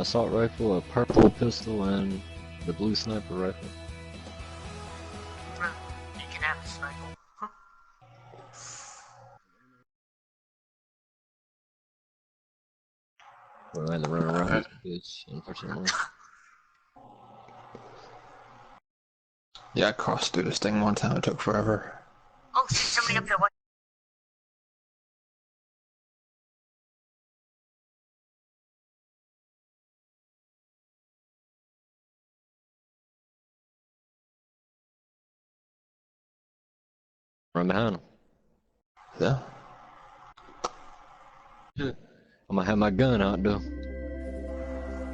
assault rifle, a purple pistol, and the blue sniper rifle. You can have the sniper. Well, I had to run around this bitch, unfortunately. Yeah, I crossed through this thing one time. It took forever. Oh, see somebody up there. What? Run behind him. Yeah. I'm gonna have my gun out though.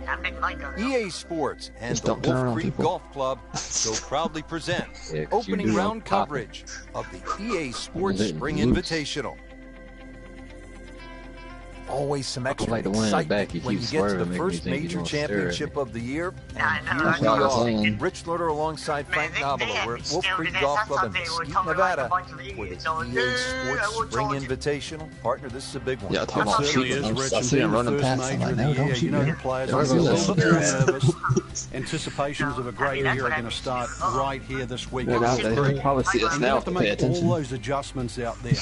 I'm taking my gun. EA Sports and Just the don't turn Wolf around, Creek people. Golf Club so proudly present Yeah, 'cause you opening do, round I'm popping. coverage of the EA Sports Letting Spring loose. Invitational. Always some I extra like the one in the back. excitement He when you keeps get to swerving, the making me first think he's major gonna stare at me. championship of the year. Yeah, I And know, here I we know. are, Rich Loader alongside Frank Man, Nobilo. they We're had at Wolf me Creek staring Golf at Club in us. They were Mesquite, talking like Nevada a bunch of for idiots. the Going, EA "Yeah, Sports I will Spring charge you." Invitational. Partner, this is a big one. Yeah, talking about Absolutely shooting. is, Rich, I and see being him the running first past. I'm major like, of the no, year, don't shoot you know me. the players Yeah, are a we're little gonna bit shoot more nervous. Anticipations of a great year are going to start right here this week. Yeah, And they probably see us you now have to to pay make all attention. those adjustments out there.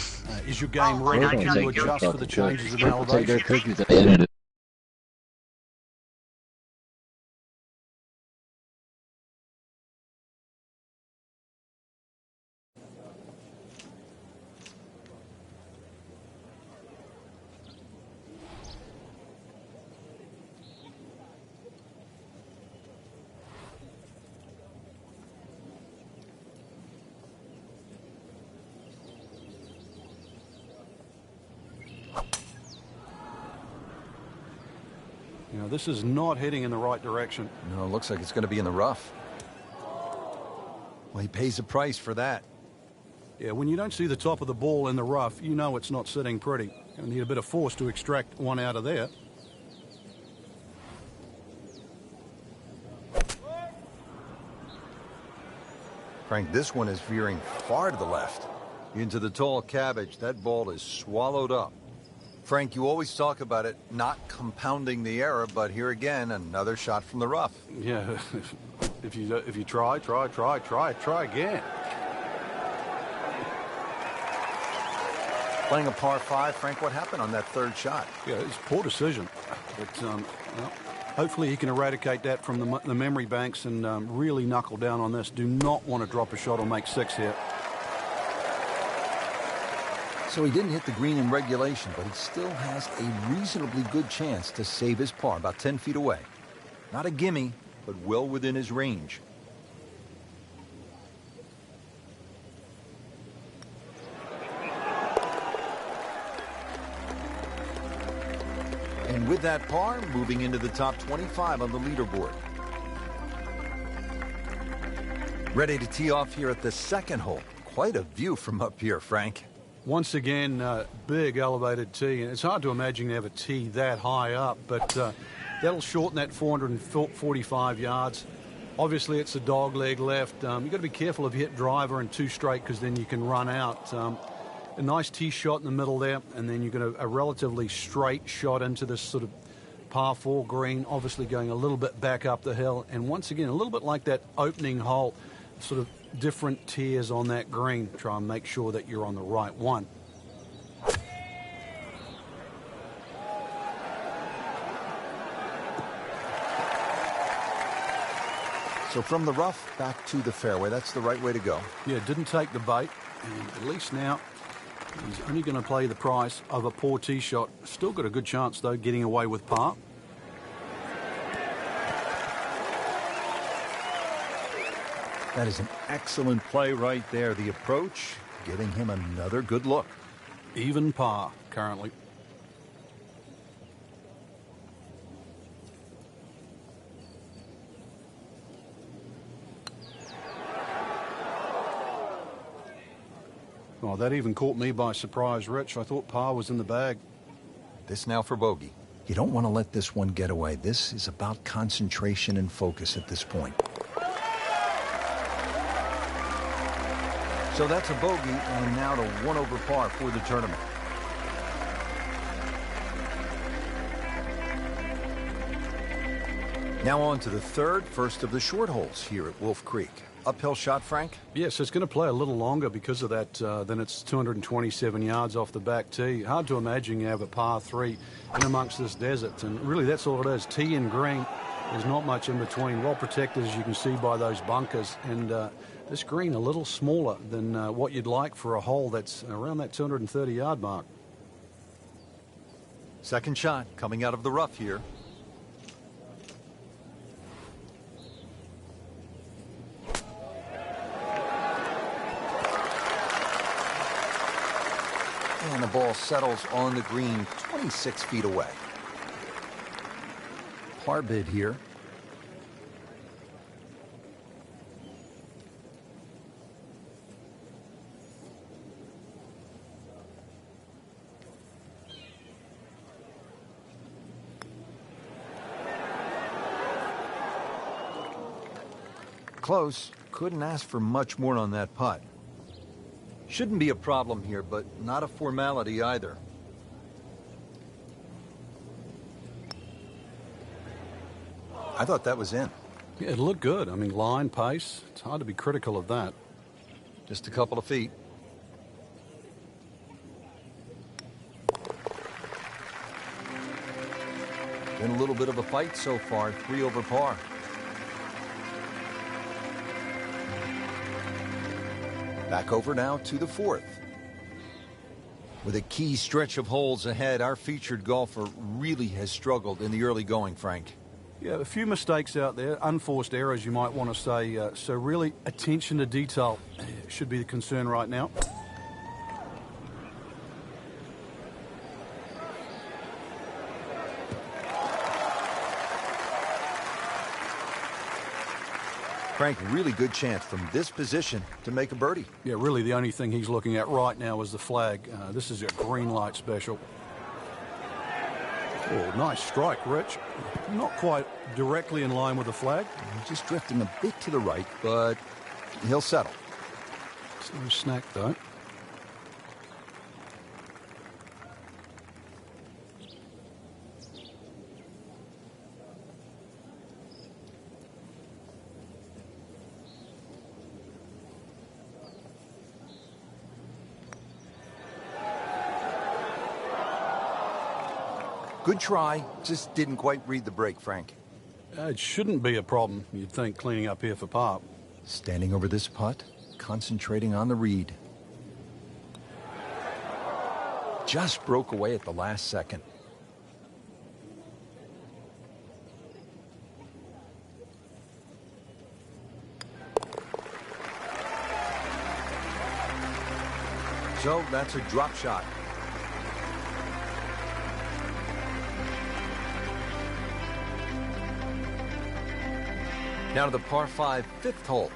Is your game Oh, ready? I Can know, you I know. adjust for the changes in Take their elevation? cookies at the end of it. You know, this is not heading in the right direction. No, it looks like it's going to be in the rough. Well, he pays a price for that. Yeah, when you don't see the top of the ball in the rough, you know it's not sitting pretty. You need a bit of force to extract one out of there. Frank, this one is veering far to the left. Into the tall cabbage. That ball is swallowed up. Frank, you always talk about it not compounding the error, but here again, another shot from the rough. Yeah, if you try again. Playing a par 5, Frank, what happened on that third shot? Yeah, it's a poor decision. But well, hopefully he can eradicate that from the memory banks and really knuckle down on this. Do not want to drop a shot or make 6 here. So he didn't hit the green in regulation, but he still has a reasonably good chance to save his par, about 10 feet away. Not a gimme, but well within his range. And with that par, moving into the top 25 on the leaderboard. Ready to tee off here at the second hole. Quite a view from up here, Frank. Once again, big elevated tee, and it's hard to imagine you have a tee that high up, but that'll shorten that 445 yards. Obviously, it's a dog leg left. You've got to be careful if you hit driver and 2 straight, because then you can run out. A nice tee shot in the middle there, and then you've got a relatively straight shot into this sort of par 4 green, obviously going a little bit back up the hill. And once again, a little bit like that opening hole, sort of different tiers on that green. Try and make sure that you're on the right one. So from the rough back to the fairway, that's the right way to go. Yeah, didn't take the bait, and at least now he's only going to play the price of a poor tee shot. Still got a good chance, though, getting away with par. That is an excellent play right there. The approach, getting him another good look. Even par currently. Oh, that even caught me by surprise, Rich. I thought par was in the bag. This now for bogey. You don't want to let this one get away. This is about concentration and focus at this point. So that's a bogey, and now to 1 over par for the tournament. Now on to the third, first of the short holes here at Wolf Creek. Uphill shot, Frank? Yes, it's going to play a little longer because of that. Then it's 227 yards off the back tee. Hard to imagine you have a par 3 in amongst this desert. And really, that's all it is. Tee and green. There's not much in between. Well protected, as you can see by those bunkers. And this green a little smaller than what you'd like for a hole that's around that 230-yard mark. Second shot coming out of the rough here. And the ball settles on the green 26 feet away. Par bid here. Close. Couldn't ask for much more on that putt. Shouldn't be a problem here, but not a formality either. I thought that was in. Yeah, it looked good. I mean, line, pace. It's hard to be critical of that. Just a couple of feet. Been a little bit of a fight so far. 3 over par. Back over now to the fourth. With a key stretch of holes ahead, our featured golfer really has struggled in the early going, Frank. Yeah, a few mistakes out there, unforced errors you might want to say. So really, attention to detail should be the concern right now. Frank, really good chance from this position to make a birdie. Yeah, really the only thing he's looking at right now is the flag. This is a green light special. Oh, nice strike, Rich. Not quite directly in line with the flag. Just drifting a bit to the right, but he'll settle. It's no snack, though. Good try, just didn't quite read the break, Frank. It shouldn't be a problem, you'd think, cleaning up here for par. Standing over this putt, concentrating on the read. Just broke away at the last second. So that's a drop shot. Now to the par 5 fifth hole.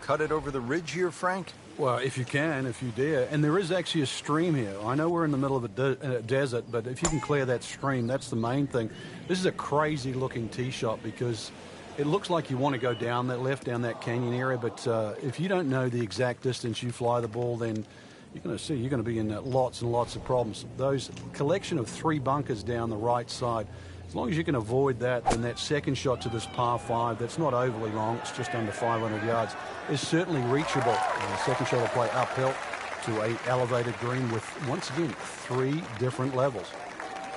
Cut it over the ridge here, Frank? Well, if you can, if you dare. And there is actually a stream here. I know we're in the middle of a desert, but if you can clear that stream, that's the main thing. This is a crazy-looking tee shot because it looks like you want to go down that left, down that canyon area, but if you don't know the exact distance you fly the ball, then you're going to be in lots and lots of problems. Those collection of 3 bunkers down the right side, as long as you can avoid that, then that second shot to this par 5, that's not overly long, it's just under 500 yards, is certainly reachable. The second shot will play uphill to a elevated green with, once again, 3 different levels.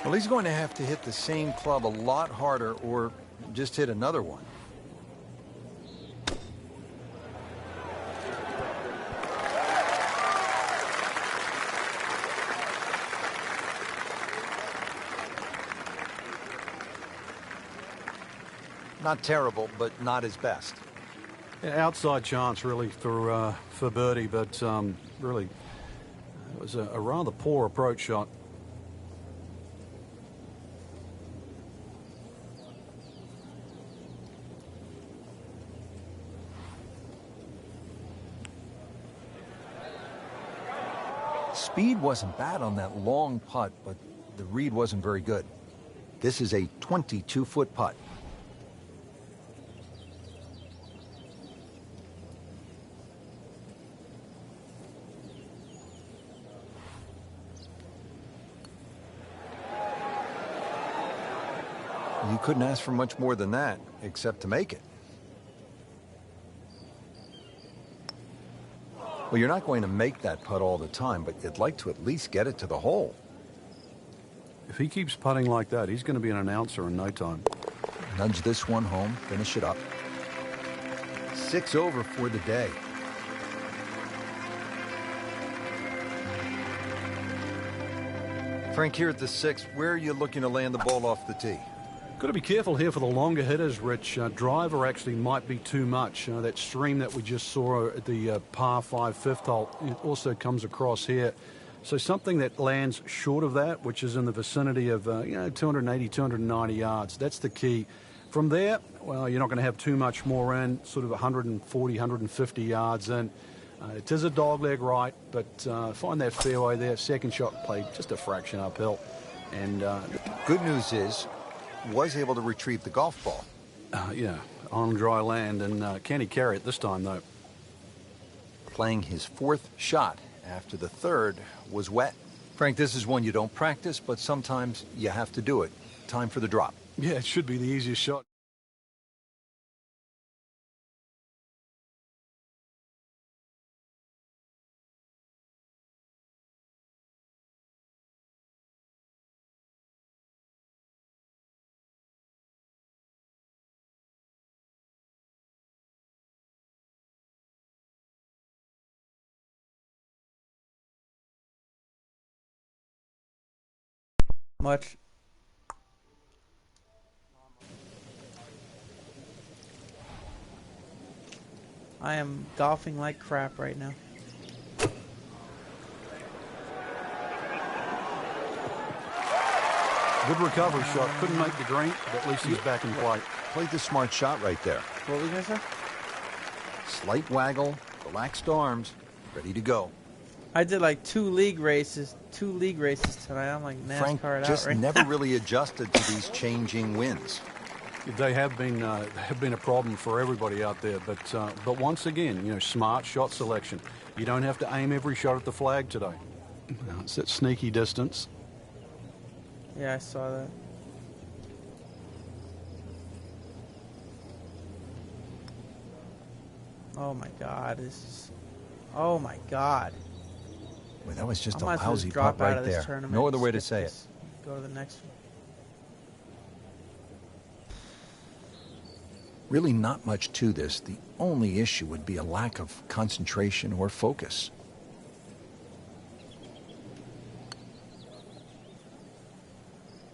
Well, he's going to have to hit the same club a lot harder or just hit another one. Not terrible, but not his best. Yeah, outside chance, really, for birdie, but really, it was a rather poor approach shot. Speed wasn't bad on that long putt, but the read wasn't very good. This is a 22-foot putt. You couldn't ask for much more than that, except to make it. Well, you're not going to make that putt all the time, but you'd like to at least get it to the hole. If he keeps putting like that, he's going to be an announcer in no time. Nudge this one home, finish it up. 6 over for the day. Frank, here at the 6th, where are you looking to land the ball off the tee? Got to be careful here for the longer hitters, Rich. Driver actually might be too much. That stream that we just saw at the par 5 fifth hole, it also comes across here. So something that lands short of that, which is in the vicinity of 280, 290 yards. That's the key. From there, well, you're not going to have too much more in, sort of 140, 150 yards in. It is a dogleg right, but find that fairway there. Second shot played just a fraction uphill. And good news is, was able to retrieve the golf ball. Yeah, on dry land, and can he carry it this time, though? Playing his 4th shot after the 3rd was wet. Frank, this is one you don't practice, but sometimes you have to do it. Time for the drop. Yeah, it should be the easiest shot. Much. I am golfing like crap right now. Good recovery shot. Couldn't make the green, but at least he's back in play. Played the smart shot right there. What were you going to say? Slight waggle, relaxed arms, ready to go. I did like two league races tonight. I'm like NASCAR Frank just never really adjusted to these changing winds. They have been a problem for everybody out there, but once again, smart shot selection. You don't have to aim every shot at the flag today. It's that sneaky distance. Yeah, I saw that. Oh my God, oh my God. Well, that was just a might as well lousy drop putt out right of this there. tournament No other and way to skip say this. Go to the next one. Really not much to this. The only issue would be a lack of concentration or focus.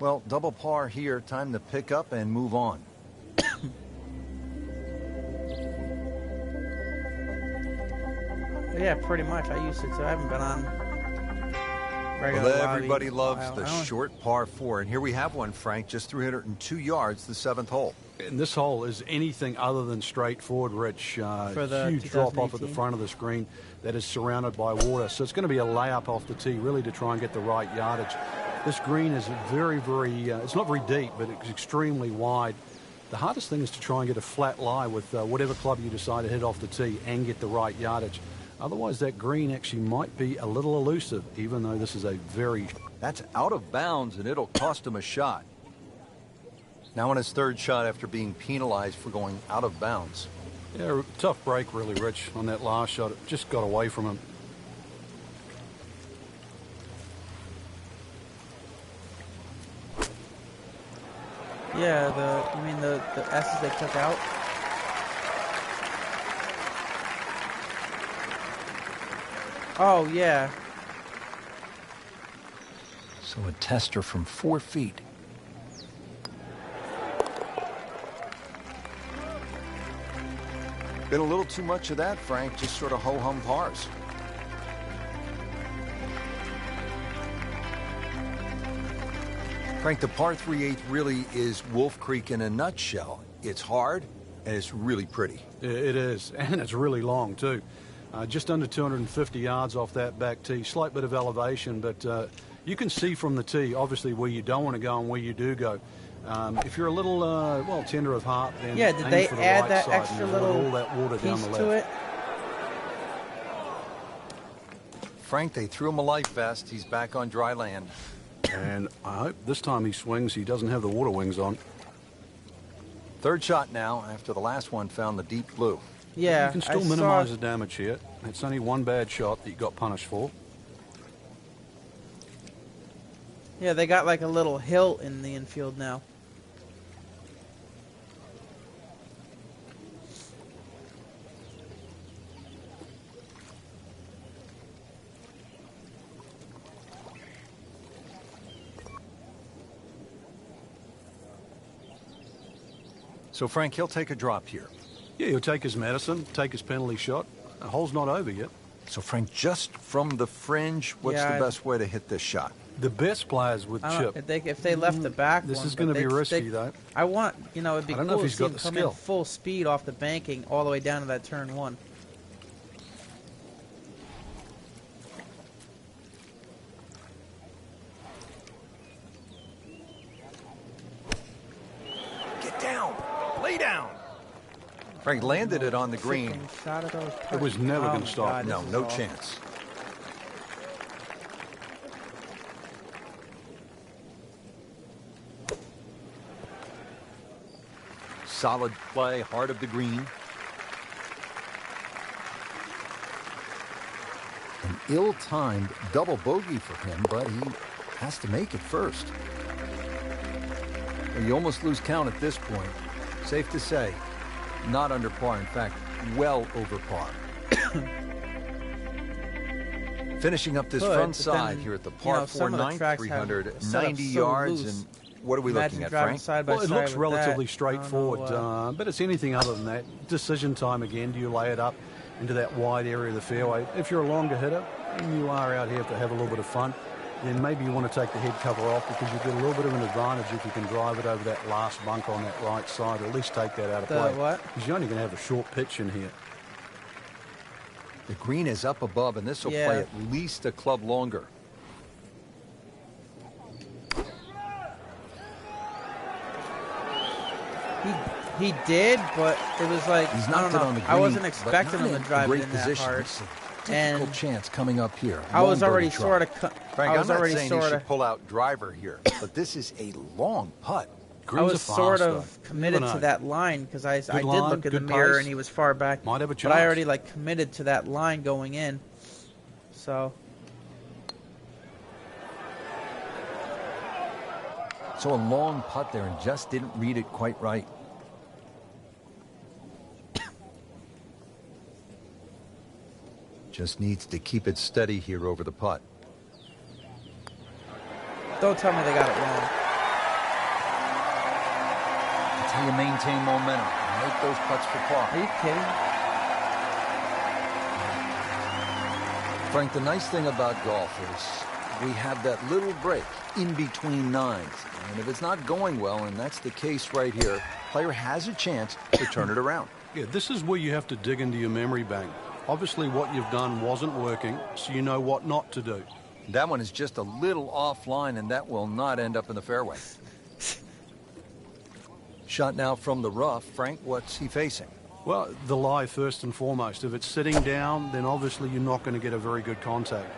Well, double par here. Time to pick up and move on. Yeah, pretty much. I used it, so I haven't been on regular Well, lobby everybody in a loves while. the short par 4, and here we have one, Frank, just 302 yards, the 7th hole. And this hole is anything other than straightforward, Rich. For the huge drop off at the 2018? front of the screen that is surrounded by water. So it's going to be a layup off the tee, really, to try and get the right yardage. This green is very, it's not very deep, but it's extremely wide. The hardest thing is to try and get a flat lie with whatever club you decide to hit off the tee and get the right yardage. Otherwise, that green actually might be a little elusive, even though this is a very... That's out of bounds, and it'll cost him a shot. Now on his 3rd shot after being penalized for going out of bounds. Yeah, tough break, really, Rich, on that last shot. It just got away from him. Yeah, you mean the S's they took out? Oh, yeah. So a tester from 4 feet. Been a little too much of that, Frank. Just sort of ho-hum pars. Frank, the par 3/8 really is Wolf Creek in a nutshell. It's hard, and it's really pretty. It is, and it's really long, too. Just under 250 yards off that back tee. Slight bit of elevation, but you can see from the tee, obviously, where you don't want to go and where you do go. If you're a little, tender of heart, then Yeah, did aim they for the add right that side extra and avoid little all that water down piece the to left. it? Frank, they threw him a life vest. He's back on dry land. And I hope this time he swings, he doesn't have the water wings on. Third shot now after the last one found the deep blue. Yeah, You can still minimize the damage here. It's only one bad shot that you got punished for. Yeah, they got like a little hill in the infield now. So, Frank, he'll take a drop here. Yeah, he'll take his medicine, take his penalty shot. The hole's not over yet. So, Frank, just from the fringe, what's the best way to hit this shot? The best players with chip. If they left the back This one, is going to be risky, though. I want, you know, it'd be I don't know cool if to he's see got him the come skill. in full speed off the banking all the way down to that turn one. Get down! Lay down! Frank landed it on the green. Freaking shot at those It was putts. never Oh gonna my stop. God, No, this is no awful. chance. Solid play, heart of the green. An ill-timed double bogey for him, but he has to make it first. You almost lose count at this point. Safe to say, not under par. In fact, well over par. Finishing up this Could, front but side then, here at the you par know, 4 some of the ninth, tracks have 390 set up so yards, loose. and what are we Imagine looking at, driving Frank? side by Well, it side looks with relatively that. straightforward, I don't know, but it's anything other than that. Decision time again. Do you lay it up into that wide area of the fairway? If you're a longer hitter and you are out here to have a little bit of fun, then maybe you want to take the head cover off because you get a little bit of an advantage if you can drive it over that last bunk on that right side, or at least take that out of The play. what? Because you're only going to have a short pitch in here. The green is up above, and this will Yeah. play at least a club longer. He did, but it was like, He's I don't knocked it know. on the green. I wasn't but expecting not him to in a drive it great in that position. hard. It's a difficult And chance coming up here. I was Long already birdie sort drop. of, Frank, I was I'm not already saying sort he should of, pull out driver here, but this is a long putt. I Greens was are sort fast, of though. committed You to never know. that line because I did line, look in the good mirror pace. and he was far back. Might have a But I chance. already like committed to that line going in. So So a long putt there and just didn't read it quite right. Just needs to keep it steady here over the putt. don't tell me they got it wrong. That's how you maintain momentum. Make those putts for par. Are you kidding? Frank, the nice thing about golf is we have that little break in between nines. And if it's not going well, and that's the case right here, player has a chance to turn it around. Yeah, this is where you have to dig into your memory bank. Obviously, what you've done wasn't working, so you know what not to do. That one is just a little offline, and that will not end up in the fairway. Shot now from the rough. Frank, what's he facing? Well, the lie first and foremost. If it's sitting down, then obviously you're not going to get a very good contact.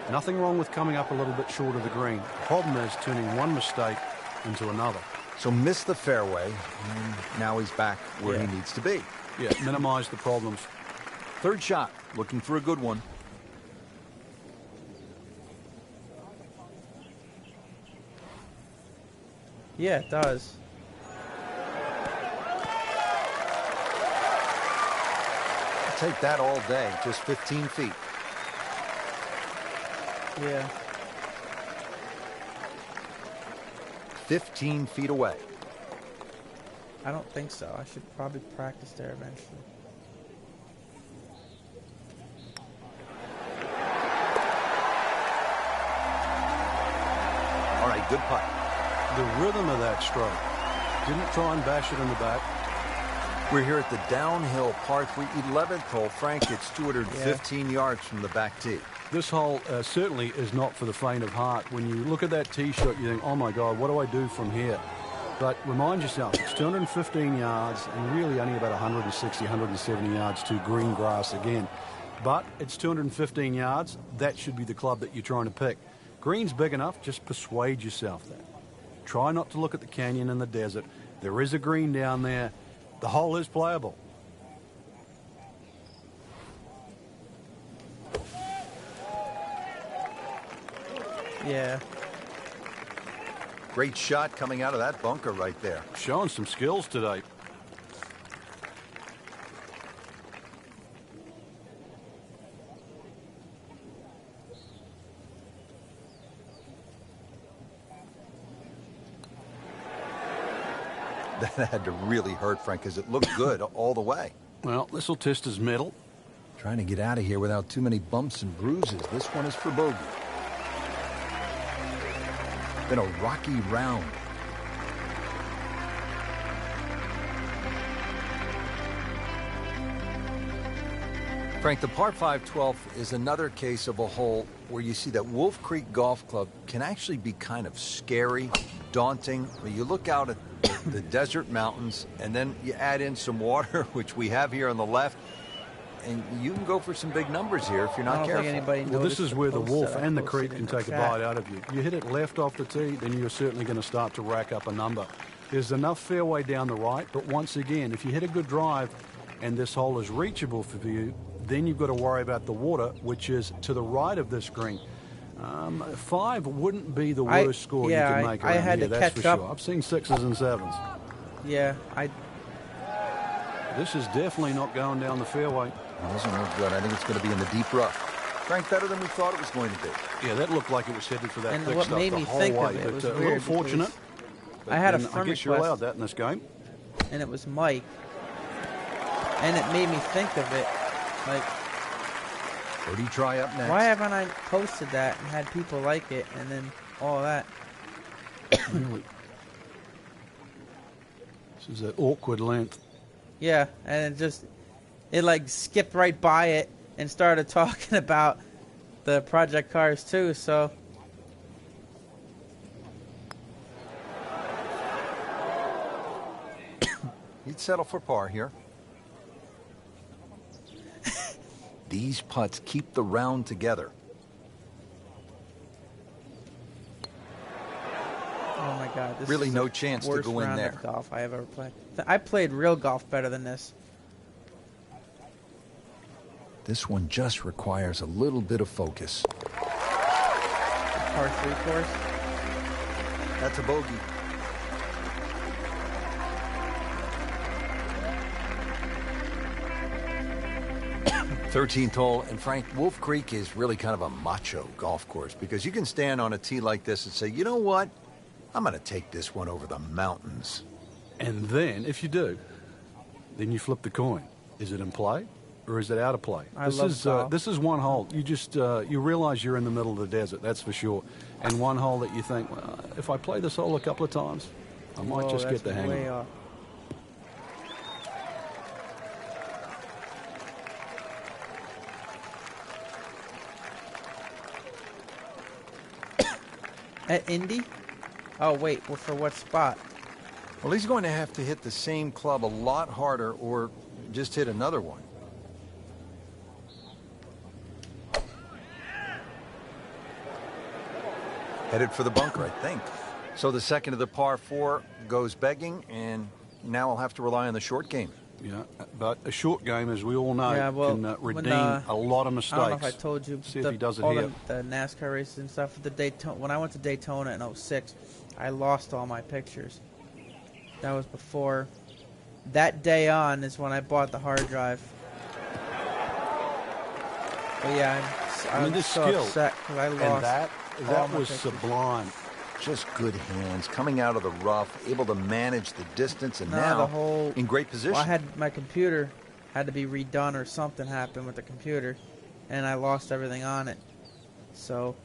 Nothing wrong with coming up a little bit short of the green. The problem is turning one mistake into another. So missed the fairway, and now he's back where Yeah. he needs to be. Yeah, minimize the problems. Third shot, looking for a good one. Yeah, it does. I'll take that all day, just 15 feet. Yeah. 15 feet away. I don't think so. I should probably practice there eventually. All right, good putt. The rhythm of that stroke. Didn't try and bash it in the back. We're here at the downhill par 3 11th hole. Frank, it's 215 yards from the back tee. This hole certainly is not for the faint of heart. When you look at that tee shot, you think, oh my God, what do I do from here? But remind yourself, it's 215 yards and really only about 160, 170 yards to green grass again. But it's 215 yards. That should be the club that you're trying to pick. Green's big enough, just persuade yourself that. Try not to look at the canyon and the desert There is a green down there. The hole is playable. Yeah. Great shot coming out of that bunker right there. Showing some skills today. That had to really hurt, Frank, because it looked good all the way. Well, this will test his mettle. Trying to get out of here without too many bumps and bruises. This one is for bogey. Been a rocky round. Frank, the par 5 12th is another case of a hole where you see that Wolf Creek Golf Club can actually be kind of scary, daunting. When you look out at the desert mountains and then you add in some water, which we have here on the left, and you can go for some big numbers here if you're not careful. Well, this is where the Wolf and the Creek can take a bite out of you. You hit it left off the tee, then you're certainly going to start to rack up a number. There's enough fairway down the right, but once again, if you hit a good drive and this hole is reachable for you, then you've got to worry about the water, which is to the right of this green. 5 wouldn't be the worst score you could make around here, that's for sure. I've seen 6s and 7s. Yeah, This is definitely not going down the fairway. It doesn't look good. I think it's going to be in the deep rough. Frank, better than we thought it was going to be. Yeah, that looked like it was headed for that and thick what stuff made the me whole think way. of it was But a weird little fortunate. I had a I friend guess you're request, allowed that in this game. and it was Mike, and it made me think of it, like, Birdie try up next. why haven't I posted that and had people like it, and then all that? Really. This is an awkward length. Yeah, and it like skipped right by it and started talking about the project cars too, so. He'd settle for par here. These putts keep the round together. Oh my God! This Really is no the chance to worst go in round there. of golf I ever played. I played real golf better than this. This one just requires a little bit of focus. Par 3 course. That's a bogey. Thirteenth hole, and Frank, Wolf Creek is really kind of a macho golf course because you can stand on a tee like this and say, you know what? I'm going to take this one over the mountains. And then, if you do, then you flip the coin. Is it in play or is it out of play? This is one hole. You just you realize you're in the middle of the desert, that's for sure. And one hole that you think, well, if I play this hole a couple of times, I might just get the hang of it. At Indy? Oh wait, well, for what spot? Well, he's going to have to hit the same club a lot harder or just hit another one. Headed for the bunker, I think. So the second of the par 4 goes begging, and now I'll have to rely on the short game. Yeah, but a short game, as we all know, can redeem a lot of mistakes. I don't know if I told you. See if he does it all here. the NASCAR races and stuff. When I went to Daytona in 06, I lost all my pictures. That was before. That day on is when I bought the hard drive. But yeah, I'm so upset because I lost. And that was sublime. Just good hands, coming out of the rough, able to manage the distance, and now in great position. Well, I had my computer had to be redone or something happened with the computer, and I lost everything on it. So.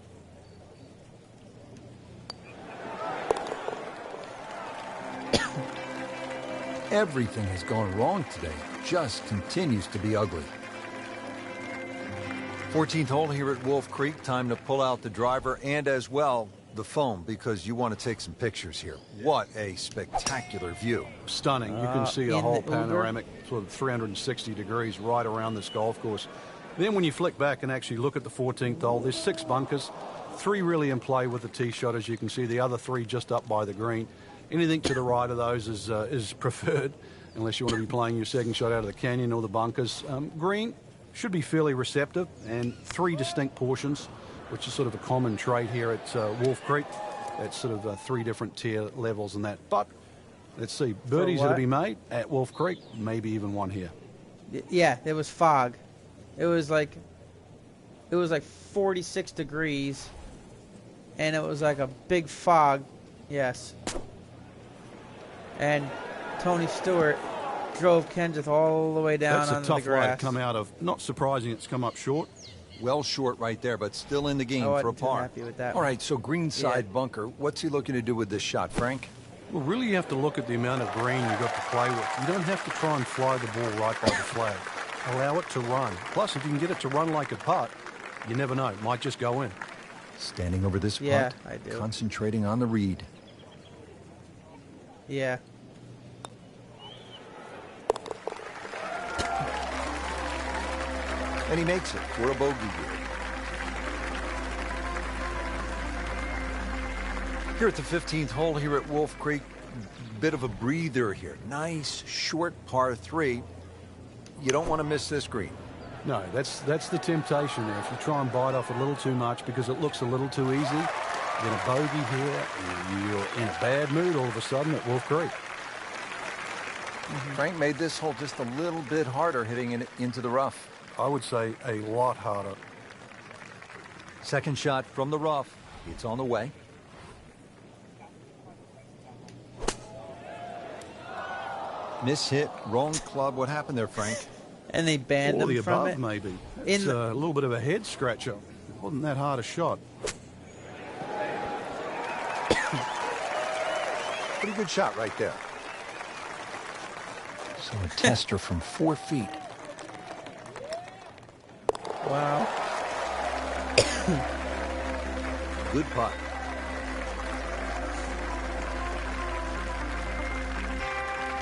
Everything has gone wrong today. Just continues to be ugly. 14th hole here at Wolf Creek. Time to pull out the driver and as well the phone because you want to take some pictures here. What a spectacular view. Stunning. You can see a whole panoramic sort of 360 degrees right around this golf course. Then when you flick back and actually look at the 14th hole, there's 6 bunkers, 3 really in play with the tee shot, as you can see, the other 3 just up by the green. Anything to the right of those is preferred, unless you want to be playing your second shot out of the canyon or the bunkers. Green should be fairly receptive, and 3 distinct portions, which is sort of a common trait here at Wolf Creek. That's sort of 3 different tier levels and that. But let's see, birdies are to be made at Wolf Creek, maybe even one here. Yeah, there was fog. It was like 46 degrees, and it was like a big fog. Yes. And Tony Stewart drove Kenseth all the way down onto the grass. That's a tough way to come out of. Not surprising it's come up short. Well short right there, but still in the game for a par. Happy with that all right, so greenside bunker. What's he looking to do with this shot, Frank? Well, really you have to look at the amount of green you've got to play with. You don't have to try and fly the ball right by the flag. Allow it to run. Plus, if you can get it to run like a putt, you never know. It might just go in. Standing over this Yeah, putt, I do. concentrating on the read. Yeah. And he makes it for a bogey here. Here at the 15th hole here at Wolf Creek, bit of a breather here. Nice, short par 3. You don't want to miss this green. No, that's the temptation there. If you try and bite off a little too much because it looks a little too easy, then a bogey here, and you're in a bad mood all of a sudden at Wolf Creek. Frank made this hole just a little bit harder hitting it into the rough. I would say a lot harder. Second shot from the rough. It's on the way. Miss hit, wrong club. What happened there, Frank? And they banned Or him the from above, it. maybe. It's a little bit of a head scratcher. It wasn't that hard a shot. Pretty good shot right there. So a tester from 4 feet. Wow. Good putt.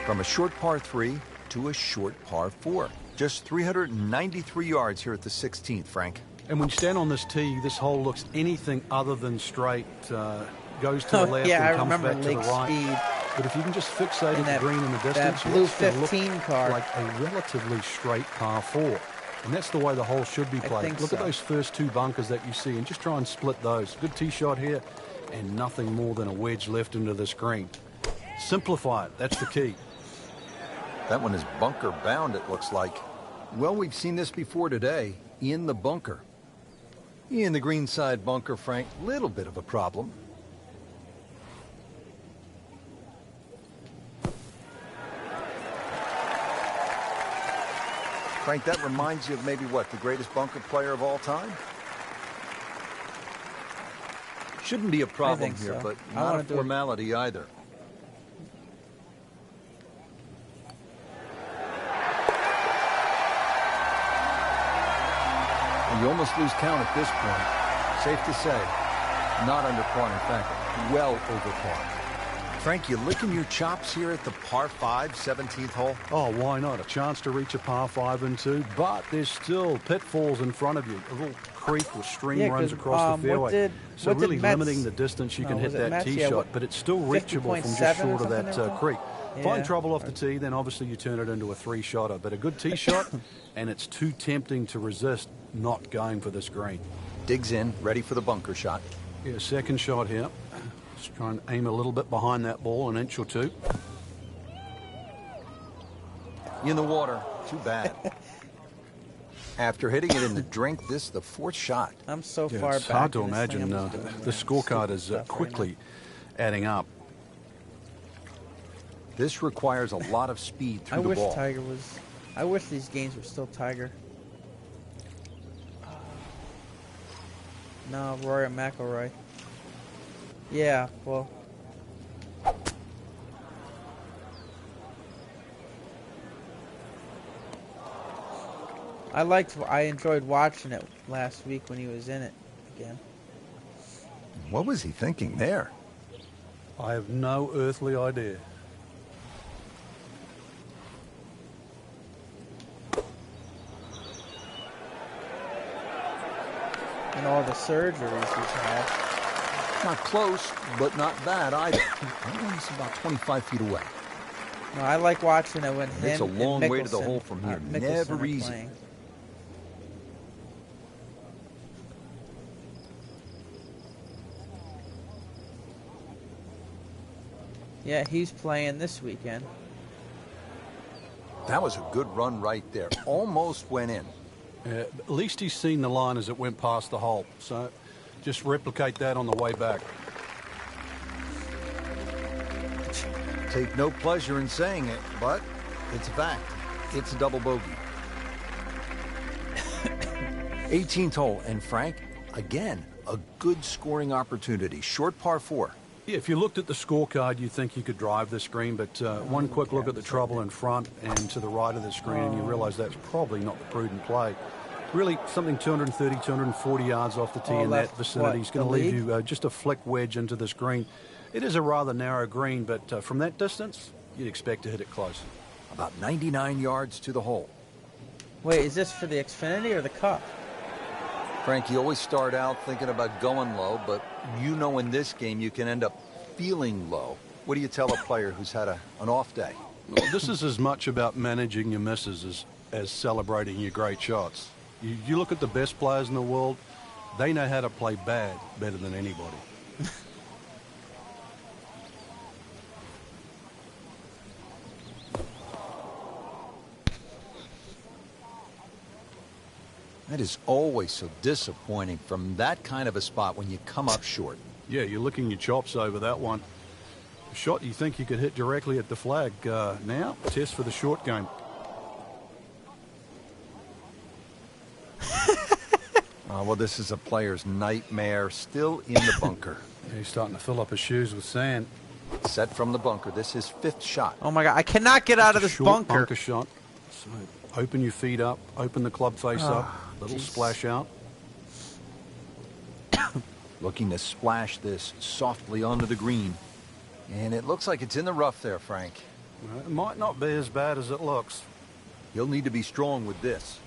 From a short par 3 to a short par 4. Just 393 yards here at the 16th, Frank. And when you stand on this tee, this hole looks anything other than straight. Goes to the left Yeah, I and comes remember back to the Lake right. Speed. But if you can just fixate at that- the green in the distance, that blue it's gonna look 15 car. like a relatively straight par 4. And that's the way the hole should be played. think Look at so. those first 2 bunkers that you see and just try and split those. Good tee shot here and nothing more than a wedge left into this green. Simplify it. That's the key. That one is bunker bound, it looks like. Well, we've seen this before today. In the bunker. In the greenside bunker, Frank. Little bit of a problem. Frank, that reminds you of maybe what, the greatest bunker player of all time? Shouldn't be a problem think here, so. but I not wanna a do it. formality either. And you almost lose count at this point. Safe to say, not under par. In fact, well over par. Frank, you licking your chops here at the par 5, 17th hole? Oh, why not? A chance to reach a par 5 and 2, but there's still pitfalls in front of you. A little creek or stream Yeah, runs 'cause, across the fairway. So what did really Mets- limiting the distance you can hit was it that Mets? tee Yeah, shot, what- but it's still reachable from just 50.7 or short of something that they were? creek. Yeah. Find trouble off the tee, then obviously you turn it into a 3-shotter. But a good tee shot, and it's too tempting to resist not going for this green. Digs in, ready for the bunker shot. Yeah, second shot here. Just try and aim a little bit behind that ball, an inch or 2. In the water. Too bad. After hitting it in the drink, this the 4th shot. I'm so Yeah, far it's back. hard to in this thing, imagine. I'm just doing The scorecard is stuff right quickly adding up. This requires a lot of speed I through the wish ball. Tiger was. I wish these games were still Tiger. No, Rory or McILroy. Yeah, well. I enjoyed watching it last week when he was in it again. What was he thinking there? I have no earthly idea. And all the surgeries he's had. Not close, but not bad either. He's about 25 feet away. No, I like watching it when him It's a long and way to the Mickelson- hole from here. Mickelson Never are easy. playing. Yeah, he's playing this weekend. That was a good run right there. Almost went in. At least he's seen the line as it went past the hole. So just replicate that on the way back. Take no pleasure in saying it, but it's a fact. It's a double bogey. 18th hole, and Frank, again, a good scoring opportunity. Short par 4. Yeah, if you looked at the scorecard, you'd think you could drive this green, but one quick look at the trouble in front and to the right of the screen, and you realize that's probably not the prudent play. Really, something 230, 240 yards off the tee in that vicinity is going to leave you just a flick wedge into this green. It is a rather narrow green, but from that distance, you'd expect to hit it close. About 99 yards to the hole. Wait, is this for the Xfinity or the Cup? Frank, you always start out thinking about going low, but you know in this game you can end up feeling low. What do you tell a player who's had an off day? Well, this is as much about managing your misses as celebrating your great shots. You look at the best players in the world, they know how to play bad better than anybody. That is always so disappointing from that kind of a spot when you come up short. Yeah, you're licking your chops over that one. A shot you think you could hit directly at the flag. Now, test for the short game. Well, this is a player's nightmare. Still in the bunker. Yeah, he's starting to fill up his shoes with sand. Set from the bunker. This is 5th shot. Oh my God, I cannot get out of this Short bunker. shot. So open your feet up, open the club face up, little splash out. Looking to splash this softly onto the green. And it looks like it's in the rough there, Frank. It might not be as bad as it looks. You'll need to be strong with this.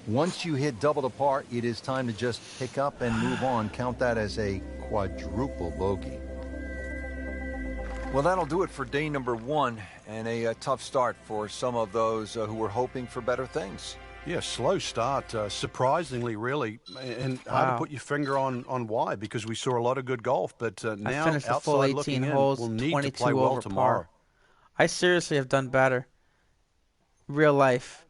Once you hit double the par, it is time to just pick up and move on. Count that as a quadruple bogey. Well, that'll do it for day number 1, and a tough start for some of those who were hoping for better things. Yeah, slow start, surprisingly, really, and hard to put your finger on why, because we saw a lot of good golf, but now I finished the full outside 18 looking in, holes, we'll need 22 to play well over tomorrow. par. I seriously have done better. Real life.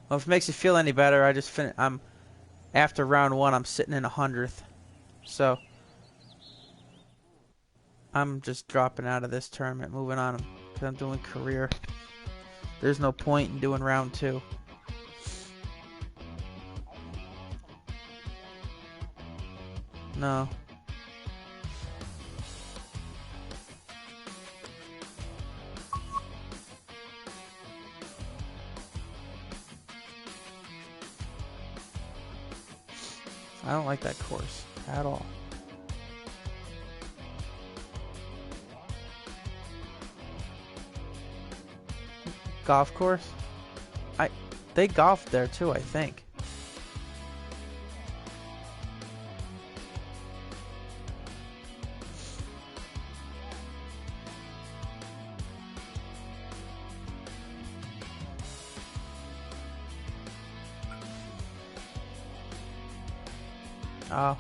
Well, if it makes you feel any better, I just finished. After round 1, I'm sitting in 100th, so I'm just dropping out of this tournament, moving on, because I'm doing career. There's no point in doing round 2. No. I don't like that course at all. Golf course? They golfed there too, I think. Oh,